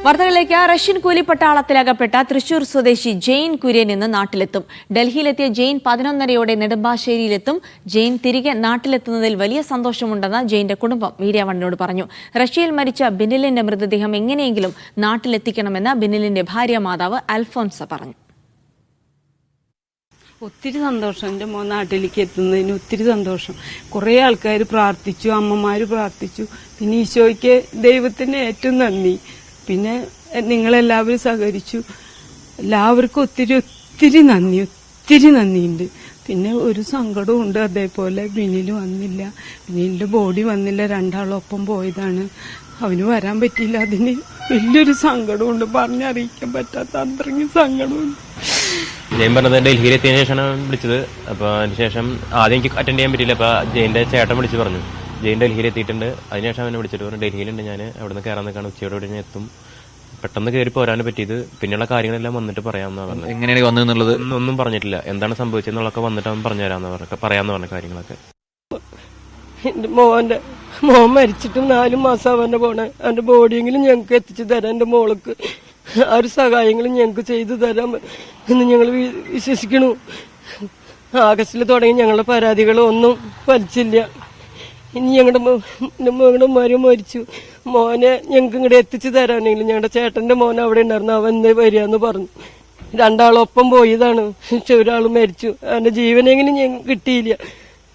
വാർത്തകളിലേക്ക്. റഷ്യൻ കൂലിപ്പട്ടാളത്തിലകപ്പെട്ട തൃശൂർ സ്വദേശി ജെയിൻ കുര്യൻ ഇന്ന് നാട്ടിലെത്തും. ഡൽഹിയിലെത്തിയ ജെയിൻ 11:30 നെടുമ്പാശ്ശേരിയിലെത്തും. ജെയിൻ തിരികെ നാട്ടിലെത്തുന്നതിൽ വലിയ സന്തോഷമുണ്ടെന്ന് ജെയിന്റെ കുടുംബം മീഡിയ വണ്ണിനോട് പറഞ്ഞു. റഷ്യയിൽ മരിച്ച ബിനിലിന്റെ മൃതദേഹം എങ്ങനെയെങ്കിലും നാട്ടിലെത്തിക്കണമെന്ന് ബിനിലിന്റെ ഭാര്യ മാതാവ് അൽഫോൻസ പറഞ്ഞു. ഒത്തിരി സന്തോഷം, എൻ്റെ മോൻ നാട്ടിലേക്ക് എത്തുന്നതിന് ഒത്തിരി സന്തോഷം. കുറേ ആൾക്കാർ പ്രാർത്ഥിച്ചു, അമ്മമാർ പ്രാർത്ഥിച്ചു. പിന്നെ ഈശോയ്ക്ക് ദൈവത്തിന് ഏറ്റവും നന്ദി. പിന്നെ നിങ്ങളെല്ലാവരും സഹകരിച്ചു. എല്ലാവർക്കും ഒത്തിരി ഒത്തിരി നന്ദിയുണ്ട്. പിന്നെ ഒരു സങ്കടവും ഉണ്ട്. അതേപോലെ ബിനില് വന്നില്ല, ബിനിലിന്റെ ബോഡി വന്നില്ല. രണ്ടാളൊപ്പം പോയതാണ്, അവന് വരാൻ പറ്റിയില്ല. അതിന് വലിയൊരു സങ്കടമുണ്ട്, പറഞ്ഞറിയിക്കാൻ പറ്റാത്ത അത്രയും സങ്കടമുണ്ട്. ജെയിൻ പറഞ്ഞത് ഡൽഹിയിലെത്തിയതിനു ശേഷമാണ് വിളിച്ചത്. അപ്പോൾ അതിനുശേഷം ആദ്യം എനിക്ക് അറ്റൻഡ് ചെയ്യാൻ പറ്റിയില്ല. അപ്പോൾ ജെയിൻ്റെ ചേട്ടൻ വിളിച്ച് പറഞ്ഞു ജെയിൻ ഡൽഹിയിലെത്തിയിട്ടുണ്ട്. അതിനുശേഷം അവനെ വിളിച്ചിട്ട് പറഞ്ഞു ഡൽഹിയിലുണ്ട്, ഞാൻ അവിടെ നിന്ന് കയറാൻ നിൽക്കുകയാണ്, ഉച്ചയോടെ ഞാൻ എത്തും, പെട്ടെന്ന് കയറി പോരാനും പറ്റിയത്, പിന്നെയുള്ള കാര്യങ്ങളെല്ലാം വന്നിട്ട് പറയാമെന്നാണ് പറഞ്ഞത്. എങ്ങനെയാണ് വന്നതെന്നുള്ളത് ഒന്നും പറഞ്ഞിട്ടില്ല. എന്താണ് സംഭവിച്ചതെന്നുള്ളതൊക്കെ വന്നിട്ട് അവൻ പറഞ്ഞു തരാമെന്ന് പറയാമെന്ന് പറഞ്ഞ കാര്യങ്ങളൊക്കെ. എന്റെ മോൻ മരിച്ചിട്ട് 4 മാസം അവന്റെ പോണേ. അവന്റെ ബോഡിയെങ്കിലും ഞങ്ങൾക്ക് എത്തിച്ചു തരാം. എന്റെ മോൾക്ക് ആ ഒരു സഹായങ്ങളും ഞങ്ങൾക്ക് ചെയ്തു തരാം എന്ന് ഞങ്ങൾ വിശ്വസിക്കണു. ആഗസ്റ്റിൽ തുടങ്ങി ഞങ്ങളുടെ പരാതികളൊന്നും ഫലിച്ചില്ല. ഇനി ഞങ്ങളുടെ ഉമ്മാരും മരിച്ചു. മോനെ ഞങ്ങൾക്ക് ഇങ്ങോട്ട് എത്തിച്ചു തരാനെങ്കിലും ഞങ്ങളുടെ ചേട്ടന്റെ മോൻ അവിടെ ഉണ്ടായിരുന്നു, അവൻ ഇന്ന് വരികയെന്ന് പറഞ്ഞു. രണ്ടാളൊപ്പം പോയതാണ്, പക്ഷെ ഒരാൾ മരിച്ചു. അവന്റെ ജീവനെങ്കിലും ഞങ്ങൾക്ക് കിട്ടിയില്ല.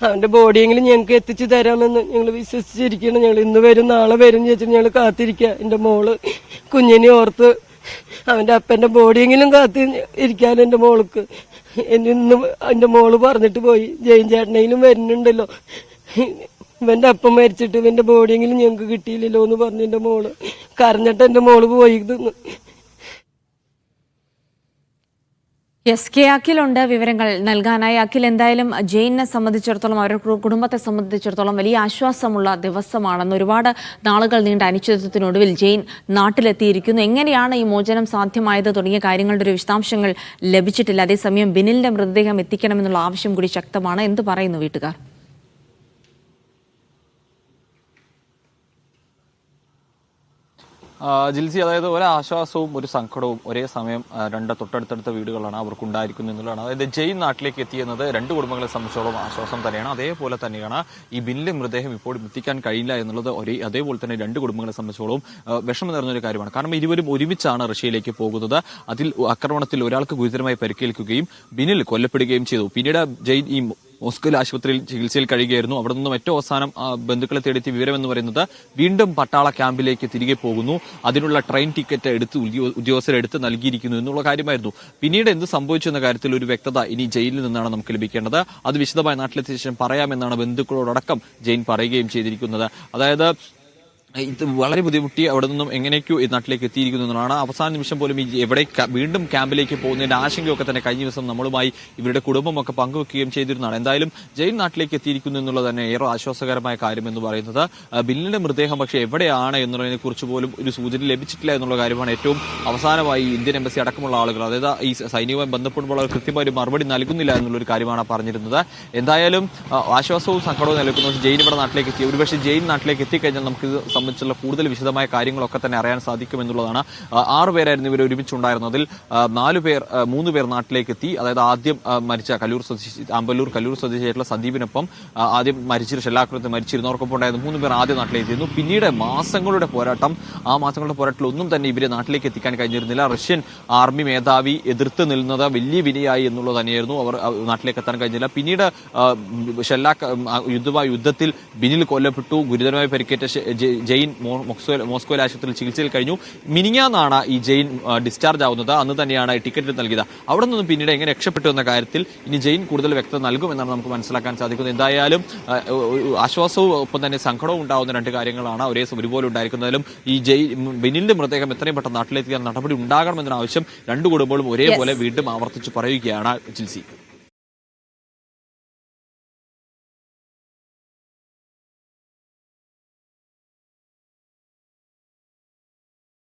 അവന്റെ ബോഡിയെങ്കിലും ഞങ്ങൾക്ക് എത്തിച്ചു തരാമെന്ന് ഞങ്ങൾ വിശ്വസിച്ചിരിക്കണം. ഞങ്ങൾ ഇന്ന് വരും നാളെ വരും ചോദിച്ചിട്ട് ഞങ്ങൾ കാത്തിരിക്കുക. എന്റെ മോള് കുഞ്ഞിനെ ഓർത്ത് അവന്റെ അപ്പന്റെ ബോഡിയെങ്കിലും കാത്തി ഇരിക്കാനും എന്റെ മോൾക്ക്. ഇന്ന് എന്റെ മോള് പറഞ്ഞിട്ട് പോയി, ജെയിൻ ചേട്ടനെങ്കിലും വരുന്നുണ്ടല്ലോ, ഇവന്റെ അപ്പം മരിച്ചിട്ട് ഇവന്റെ ബോഡിയെങ്കിലും ഞങ്ങൾക്ക് കിട്ടിയില്ലല്ലോ എന്ന് പറഞ്ഞു എന്റെ മോള്. കരഞ്ഞിട്ട് എന്റെ മോള് പോയി. എസ് കെ അഖിലുണ്ട് വിവരങ്ങൾ നൽകാനായി. അഖിൽ, എന്തായാലും ജെയിനെ സംബന്ധിച്ചിടത്തോളം, അവരുടെ കുടുംബത്തെ സംബന്ധിച്ചിടത്തോളം വലിയ ആശ്വാസമുള്ള ദിവസമാണെന്ന്. ഒരുപാട് നാളുകൾ നീണ്ട അനിശ്ചിതത്വത്തിനൊടുവിൽ ജെയിൻ നാട്ടിലെത്തിയിരിക്കുന്നു. എങ്ങനെയാണ് ഈ മോചനം സാധ്യമായത് തുടങ്ങിയ കാര്യങ്ങളുടെ ഒരു വിശദാംശങ്ങൾ ലഭിച്ചിട്ടില്ല. അതേസമയം ബിനിലിന്റെ മൃതദേഹം എത്തിക്കണമെന്നുള്ള ആവശ്യം കൂടി ശക്തമാണ്. എന്ത് പറയുന്നു വീട്ടുകാർ? ജിൽസി, അതായത് ഒരാശ്വാസവും ഒരു സങ്കടവും ഒരേ സമയം രണ്ട് തൊട്ടടുത്തടുത്ത വീടുകളാണ് അവർക്കുണ്ടായിരിക്കുന്നത് എന്നുള്ളതാണ്. അതായത് ജെയിൻ നാട്ടിലേക്ക് എത്തിയെന്നത് രണ്ട് കുടുംബങ്ങളെ സംബന്ധിച്ചോളം ആശ്വാസം തന്നെയാണ്. അതേപോലെ തന്നെയാണ് ഈ ബിനിലിന്റെ മൃതദേഹം ഇപ്പോഴും എത്തിക്കാൻ കഴിയില്ല എന്നുള്ളത് അതേപോലെ തന്നെ രണ്ട് കുടുംബങ്ങളെ സംബന്ധിച്ചോളം വിഷമം നിറഞ്ഞൊരു കാര്യമാണ്. കാരണം ഇരുവരും ഒരുമിച്ചാണ് റഷ്യയിലേക്ക് പോകുന്നത്. ആക്രമണത്തിൽ ഒരാൾക്ക് ഗുരുതരമായി പരിക്കേൽക്കുകയും ബിനിൽ കൊല്ലപ്പെടുകയും ചെയ്തു. പിന്നീട് ജെയിൻ ഈ മോസ്കോയിൽ ആശുപത്രിയിൽ ചികിത്സയിൽ കഴിയുകയായിരുന്നു. അവിടെ നിന്നും ഏറ്റവും അവസാനം ബന്ധുക്കളെ തേടിയെത്തിയ വിവരം എന്ന് പറയുന്നത് വീണ്ടും പട്ടാള ക്യാമ്പിലേക്ക് തിരികെ പോകുന്നു, അതിനുള്ള ട്രെയിൻ ടിക്കറ്റ് ഉദ്യോഗസ്ഥരെടുത്ത് നൽകിയിരിക്കുന്നു എന്നുള്ള കാര്യമായിരുന്നു. പിന്നീട് എന്ത് സംഭവിച്ചു എന്ന കാര്യത്തിൽ ഒരു വ്യക്തത ഇനി ജയിലിൽ നിന്നാണ് നമുക്ക് ലഭിക്കേണ്ടത്. അത് വിശദമായി നാട്ടിലെത്തിയ ശേഷം പറയാമെന്നാണ് ബന്ധുക്കളോടക്കം ജെയിൻ പറയുകയും ചെയ്തിരിക്കുന്നത്. അതായത് ഇത് വളരെ ബുദ്ധിമുട്ടി അവിടെ നിന്നും എങ്ങനെയൊക്കെയോ ഈ നാട്ടിലേക്ക് എത്തിയിരിക്കുന്നു എന്നതാണ്. അവസാന നിമിഷം പോലും ഈ എവിടെ വീണ്ടും ക്യാമ്പിലേക്ക് പോകുന്നതിന്റെ ആശങ്കയൊക്കെ തന്നെ കഴിഞ്ഞ ദിവസം നമ്മളുമായി ഇവരുടെ കുടുംബമൊക്കെ പങ്കുവെക്കുകയും ചെയ്തിരുന്നതാണ്. എന്തായാലും ജെയിൻ നാട്ടിലേക്ക് എത്തിയിരിക്കുന്നു എന്നുള്ളത് തന്നെ ഏറെ ആശ്വാസകരമായ കാര്യം എന്ന് പറയുന്നത്. ബിനിലിന്റെ മൃതദേഹം പക്ഷേ എവിടെയാണ് എന്നുള്ളതിനെ കുറിച്ച് പോലും ഒരു സൂചന ലഭിച്ചിട്ടില്ല എന്നുള്ള കാര്യമാണ് ഏറ്റവും അവസാനമായി ഇന്ത്യൻ എംബസി അടക്കമുള്ള ആളുകൾ, അതായത് ഈ സൈന്യവുമായി ബന്ധപ്പെടുമ്പോൾ അവർ കൃത്യമായി മറുപടി നൽകുന്നില്ല എന്നുള്ളൊരു കാര്യമാണ് പറഞ്ഞിരുന്നത്. എന്തായാലും ആശ്വാസവും സങ്കടവും നൽകുന്നു. ജെയിൻ ഇവിടെ നാട്ടിലേക്ക് എത്തി. ഒരുപക്ഷെ ജെയിൻ നാട്ടിലേക്ക് എത്തിക്കഴിഞ്ഞാൽ നമുക്ക് സംബന്ധിച്ചുള്ള കൂടുതൽ വിശദമായ കാര്യങ്ങളൊക്കെ തന്നെ അറിയാൻ സാധിക്കും എന്നുള്ളതാണ്. 6 പേരായിരുന്നു ഇവർ ഒരുമിച്ചുണ്ടായിരുന്നു. അതിൽ 3 പേർ നാട്ടിലേക്ക് എത്തി. അതായത് ആദ്യം മരിച്ച അമ്പലൂർ കല്ലൂർ സ്വദേശിയായിട്ടുള്ള സന്ദീപിനൊപ്പം ആദ്യം ഷെല്ലാക്രമണത്തിൽ മരിച്ചിരുന്നവർക്കൊപ്പം ഉണ്ടായിരുന്നു 3 പേർ ആദ്യം നാട്ടിലേക്ക് എത്തിയിരുന്നു. പിന്നീട് ആ മാസങ്ങളുടെ പോരാട്ടത്തിൽ ഒന്നും തന്നെ ഇവരെ നാട്ടിലേക്ക് എത്തിക്കാൻ കഴിഞ്ഞിരുന്നില്ല. റഷ്യൻ ആർമി മേധാവി എതിർത്ത് നിൽക്കുന്നത് വലിയ വിനയായി എന്നുള്ളത് തന്നെയായിരുന്നു. അവർ നാട്ടിലേക്ക് എത്താൻ കഴിഞ്ഞില്ല. പിന്നീട് യുദ്ധത്തിൽ ബിനിൽ കൊല്ലപ്പെട്ടു. ഗുരുതരമായി പരിക്കേറ്റ ജെയിൻ മോസ്കോയിൽ ആശുപത്രിയിൽ ചികിത്സയിൽ കഴിഞ്ഞു. മിനിങ്ങാന്നാണ് ഈ ജെയിൻ ഡിസ്ചാർജ് ആവുന്നത്. അന്ന് തന്നെയാണ് ടിക്കറ്റ് നൽകിയത്. അവിടെ നിന്നും പിന്നീട് എങ്ങനെ രക്ഷപ്പെട്ടു എന്ന കാര്യത്തിൽ ഇനി ജെയിൻ കൂടുതൽ വ്യക്തത നൽകുമെന്നാണ് നമുക്ക് മനസ്സിലാക്കാൻ സാധിക്കുന്നത്. എന്തായാലും ആശ്വാസവും ഒപ്പം തന്നെ സങ്കടവും ഉണ്ടാവുന്ന രണ്ട് കാര്യങ്ങളാണ് ഒരുപോലെ ഉണ്ടായിരിക്കുന്നതിലും ഈ ബിനിലിന്റെ മൃതദേഹം എത്രയും പെട്ടെന്ന് നാട്ടിലെത്തിക്കാൻ നടപടി ഉണ്ടാകണമെന്ന ആവശ്യം രണ്ട് കുടുംബങ്ങളും ഒരേപോലെ വീണ്ടും ആവർത്തിച്ച് പറയുകയാണ് ജിൽസി.